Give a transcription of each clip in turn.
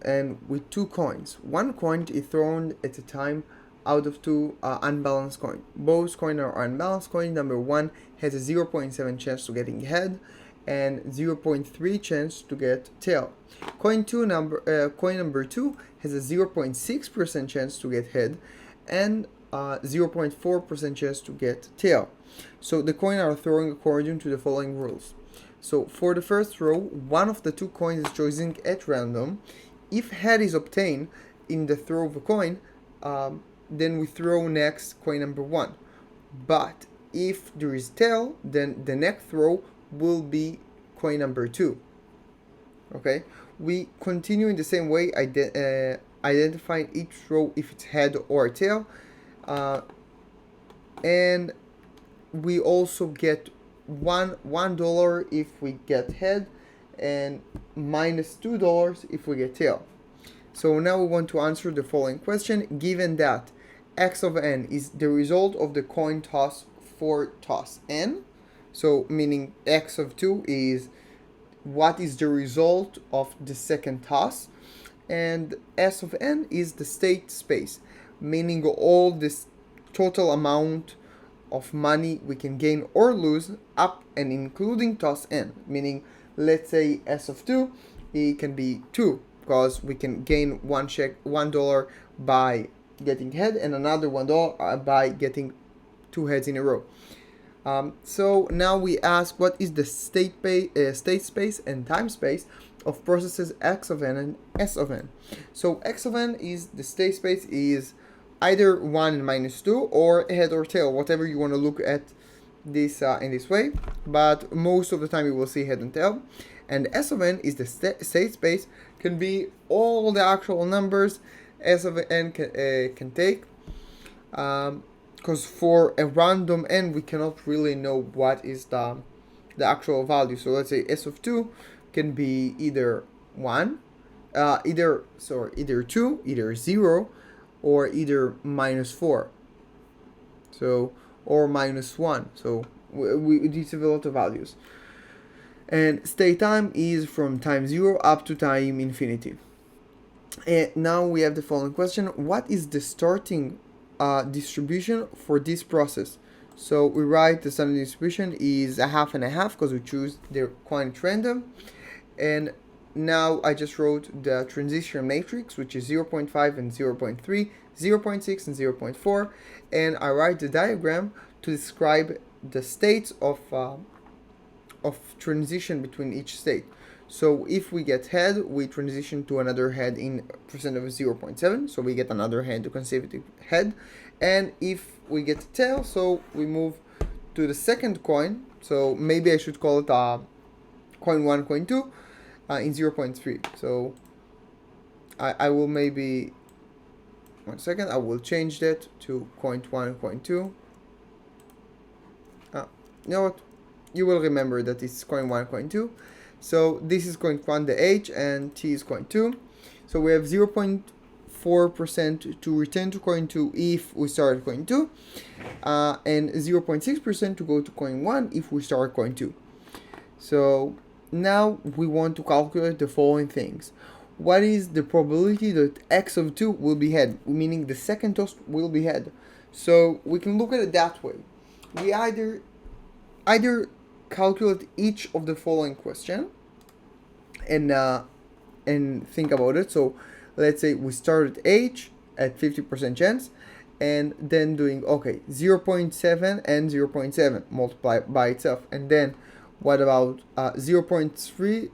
and with two coins. One coin is thrown at a time out of two unbalanced coins. Both coins are unbalanced coins. Number one has a 0.7 chance to getting head and 0.3 chance to get tail. Coin number two has a 0.6% chance to get head and 0.4% chance to get tail. So the coins are thrown according to the following rules. So for the first row, one of the two coins is chosen at random. If head is obtained in the throw of a coin, then we throw next coin number one. But if there is tail, then the next throw will be coin number two. Okay, we continue in the same way, identifying each row if it's head or tail, and we also get $1 if we get head and minus $2 if we get tail. So now we want to answer the following question. Given that x of n is the result of the coin toss for toss n, so meaning x of 2 is what is the result of the second toss, and s of n is the state space, meaning all this total amount of money we can gain or lose up and including toss n, meaning let's say s of 2, it can be 2 because we can gain $1 by getting head and another $1 by getting two heads in a row. So now we ask what is the state space and time space of processes x of n and s of n. So x of n is the state space is either 1 and minus 2 or head or tail, whatever you want to look at this in this way, but most of the time you will see head and tail. And s of n is the state space, can be all the actual numbers s of n can take, because for a random n we cannot really know what is the actual value. So let's say s of 2 can be either 1, either 2, either 0, or either minus 4, so or minus 1. So these have a lot of values. And state time is from time 0 up to time infinity. And now we have the following question. What is the starting distribution for this process? So we write the standard distribution is a half and a half because we choose the coin at random. And now I just wrote the transition matrix, which is 0.5 and 0.3, 0.6 and 0.4, and I write the diagram to describe the states of transition between each state. So if we get head, we transition to another head in percent of 0.7, so we get another head to consecutive head. And if we get tail, so we move to the second coin. So maybe I should call it coin 1, coin 2 in 0.3. So I will maybe, 1 second, I will change that to coin 1, coin 2. You know what? You will remember that it's coin 1, coin 2. So this is coin 1, the H, and T is coin 2. So we have 0.4% to return to coin 2 if we start coin 2, and 0.6% to go to coin 1 if we start coin 2. So now we want to calculate the following things. What is the probability that x of 2 will be head, meaning the second toss will be head? So we can look at it that way. We either calculate each of the following question and think about it. So let's say we start at H at 50% chance, and then doing 0.7 and 0.7 multiply by itself, and then what about 0.3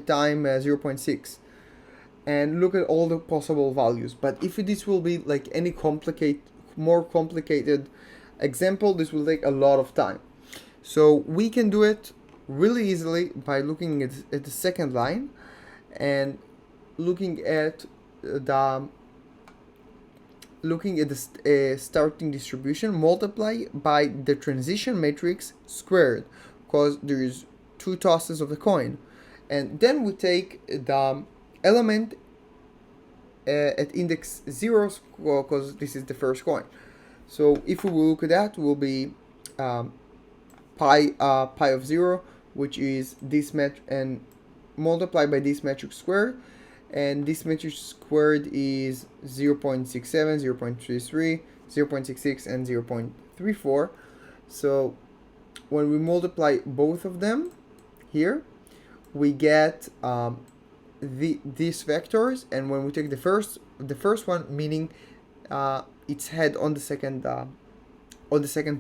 time 0.6, and look at all the possible values. But if this will be like any more complicated example, this will take a lot of time. So we can do it really easily by looking at the second line and looking at the starting distribution, multiply by the transition matrix squared, because there is two tosses of the coin, and then we take the element at index 0 because this is the first coin. So if we will look at that, it will be pi of 0, which is this and multiply by this metric square, and this matrix squared is 0.67, 0.33, 0.66, and 0.34. So when we multiply both of them here, we get these vectors, and when we take the first one, meaning its head on the second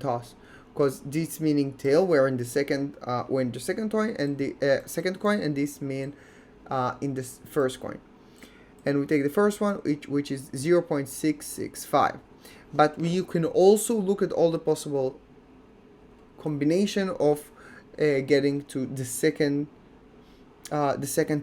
toss, because this meaning tail, we're in the second coin, and the second coin, and this mean in the first coin, and we take the first one, which is 0.665. But you can also look at all the possible combination of getting to the second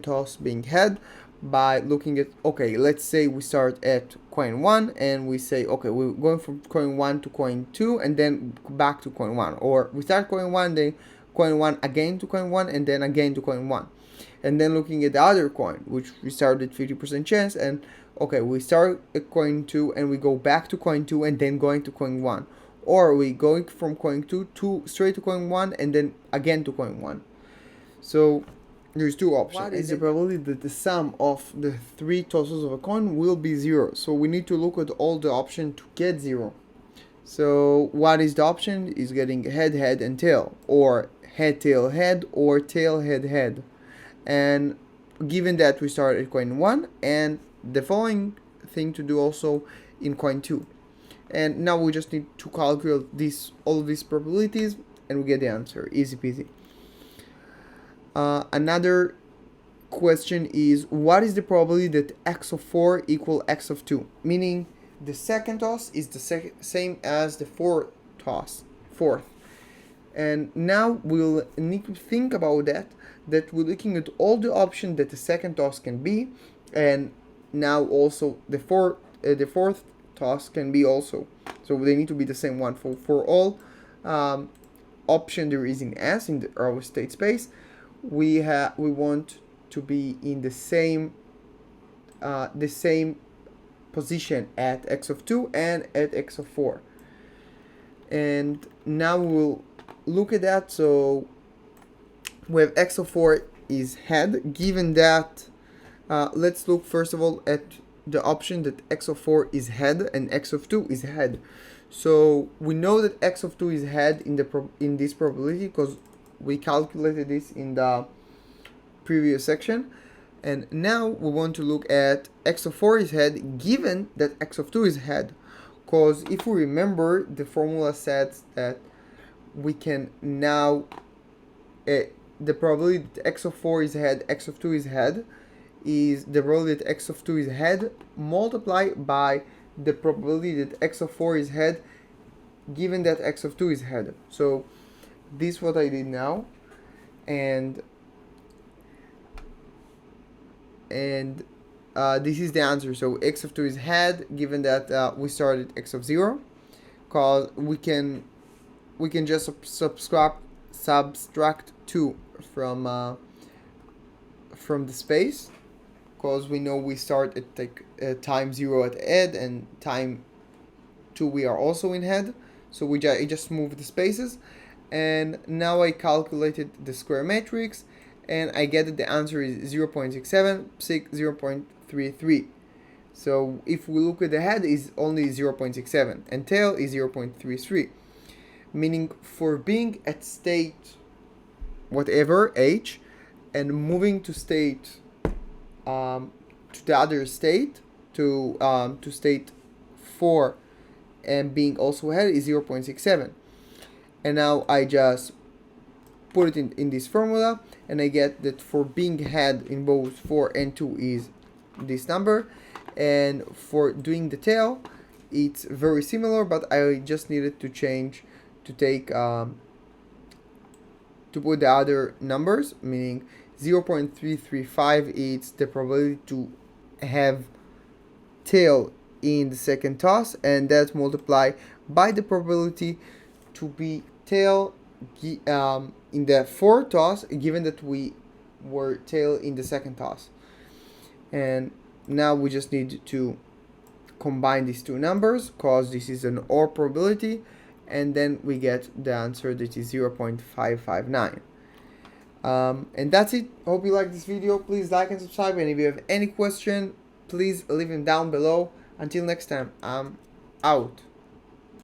toss being head by looking at, okay, let's say we start at coin 1 and we say, okay, we're going from coin 1 to coin 2 and then back to coin 1, or we start coin 1, then coin 1 again to coin 1, and then again to coin 1, and then looking at the other coin, which we started 50% chance, and okay, we start at coin 2 and we go back to coin 2 and then going to coin 1, or we going from coin 2 to straight to coin 1 and then again to coin 1. So there's two options. What is the probability that the sum of the three tosses of a coin will be 0? So we need to look at all the options to get 0. So what is the option? Is getting head, head, and tail, or head, tail, head, or tail, head, head. And given that we start at coin 1, and the following thing to do also in coin 2. And now we just need to calculate all of these probabilities, and we get the answer. Easy peasy. Another question is, what is the probability that x of 4 equal x of 2? Meaning the second toss is the same as the fourth toss. And now we'll need to think about that we're looking at all the options that the second toss can be, and now also the fourth toss can be also. So they need to be the same one for all option there is in S, in our state space. We want to be in the same position at x of 2 and at x of 4. And now we'll look at that. So we have x of 4 is head. Given that, let's look first of all at the option that x of 4 is head and x of 2 is head. So we know that x of 2 is head in this probability because we calculated this in the previous section. And now we want to look at x of 4 is head given that x of 2 is head, because if we remember, the formula says that we can now the probability that x of 4 is head, x of 2 is head, is the probability that x of 2 is head multiplied by the probability that x of 4 is head given that x of 2 is head. So this is what I did now, and this is the answer. So x of 2 is head given that we started x of 0, because we can just subtract 2 from the space, because we know we start at time 0 at head and time 2 we are also in head, so we just move the spaces. And now I calculated the square matrix, and I get that the answer is 0.67, 0.33. So if we look at the head, is only 0.67 and tail is 0.33, meaning for being at state whatever h and moving to state to the other state to state 4 and being also head is 0.67. And now I just put it in this formula, and I get that for being head in both 4 and 2 is this number, and for doing the tail it's very similar, but I just needed to change to take to put the other numbers, meaning 0.335 is the probability to have tail in the second toss, and that's multiplied by the probability to be tail in the fourth toss, given that we were tail in the second toss. And now we just need to combine these two numbers, because this is an OR probability, and then we get the answer that is 0.559. And that's it. Hope you like this video. Please like and subscribe, and if you have any question, please leave them down below. Until next time, I'm out.